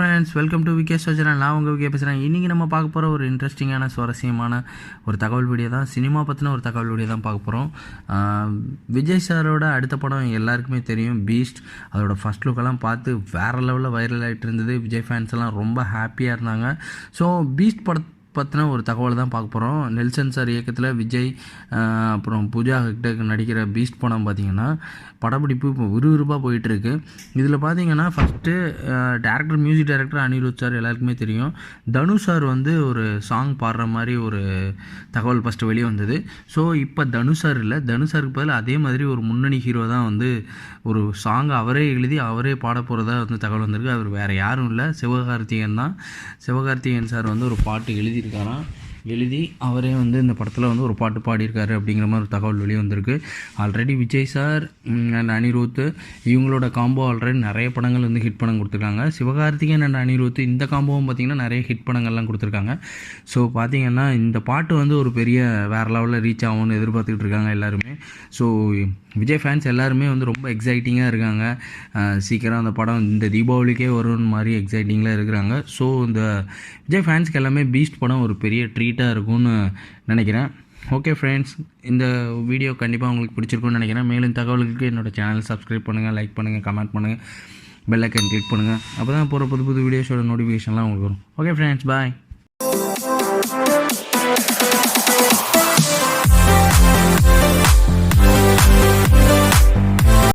Friends, welcome to VK சோஜனா. நான் உங்கள் விகே பேசுகிறேன். இன்றைக்கி நம்ம பார்க்க போகிற ஒரு இன்ட்ரெஸ்டிங்கான சுவாரஸ்யமான ஒரு தகவல் வீடியோ தான், சினிமா பற்றின ஒரு தகவல் வீடியோ தான் பார்க்க போகிறோம். விஜய் சாரோட அடுத்த படம் எல்லாருக்குமே தெரியும், பீஸ்ட். அதோட ஃபஸ்ட் லுக்கெல்லாம் பார்த்து வேறு லெவலில் வைரல் ஆகிட்டு இருந்தது. விஜய் ஃபேன்ஸ் எல்லாம் ரொம்ப ஹாப்பியாக இருந்தாங்க. ஸோ பீஸ்ட் பற்றின ஒரு தகவல் தான் பார்க்க போகிறோம். நெல்சன் சார் இயக்கத்தில் விஜய் அப்புறம் பூஜா ஹெக்டே நடிக்கிற பீஸ்ட் படம் பார்த்திங்கன்னா படப்பிடிப்பு இப்போ விறுவிறுப்பாக போயிட்டுருக்கு. இதில் பார்த்திங்கன்னா first music director Anirudh sir எல்லாருக்குமே தெரியும். தனுஷ் சார் வந்து ஒரு சாங் பாடுற மாதிரி ஒரு தகவல் ஃபஸ்ட்டு வெளியே வந்தது. ஸோ இப்போ தனுஷ் சார் இல்லை, தனுஷ் சாருக்கு பதில் அதே மாதிரி ஒரு முன்னணி ஹீரோ தான் வந்து ஒரு சாங் அவரே எழுதி அவரே பாட போகிறதா வந்து தகவல் வந்திருக்கு. அவர் வேறு யாரும் இல்லை, சிவகார்த்திகேயன் தான். சிவகார்த்திகேயன் சார் வந்து ஒரு பாட்டு எழுதி அவரே வந்து இந்த படத்தில் வந்து ஒரு பாட்டு பாடியிருக்காரு அப்படிங்கிற மாதிரி ஒரு தகவல் வெளியே வந்திருக்கு. Already Vijay sir and Anirudh இவங்களோட காம்போ ஆல்ரெடி நிறைய படங்கள் வந்து ஹிட் படம் கொடுத்துருக்காங்க. சிவகார்த்திகேயன் அண்ட் அனிருத் இந்த காம்போவும் பார்த்திங்கன்னா நிறைய ஹிட் படங்கள்லாம் கொடுத்துருக்காங்க. ஸோ பார்த்திங்கன்னா இந்த பாட்டு வந்து ஒரு பெரிய வேறு லெவலில் ரீச் ஆகும்னு எதிர்பார்த்துக்கிட்டு இருக்காங்க எல்லாருமே. ஸோ விஜய் ஃபேன்ஸ் எல்லாருமே வந்து ரொம்ப எக்ஸைட்டிங்காக இருக்காங்க. சீக்கிரம் அந்த படம் இந்த தீபாவளிக்கே வரும்னு மாதிரி எக்ஸைட்டிங்கில் இருக்கிறாங்க. ஸோ இந்த விஜய் ஃபேன்ஸ்க்கு எல்லாமே பீஸ்ட் படம் ஒரு பெரிய ட்ரீட்டாக இருக்கும்னு நினைக்கிறேன். ஓகே ஃப்ரெண்ட்ஸ், இந்த வீடியோ கண்டிப்பாக உங்களுக்கு பிடிச்சிருக்குன்னு நினைக்கிறேன். மேலும் தகவலுக்கு என்னோடய சேனல் சப்ஸ்கிரைப் பண்ணுங்கள், லைக் பண்ணுங்கள், கமெண்ட் பண்ணுங்கள், பெல் ஐக்கன் கிளிக் பண்ணுங்கள். அப்போ தான் போகிற புது வீடியோஸோட நோட்டிஃபிகேஷன்லாம் உங்களுக்கு வரும். ஓகே ஃப்ரெண்ட்ஸ், பாய்.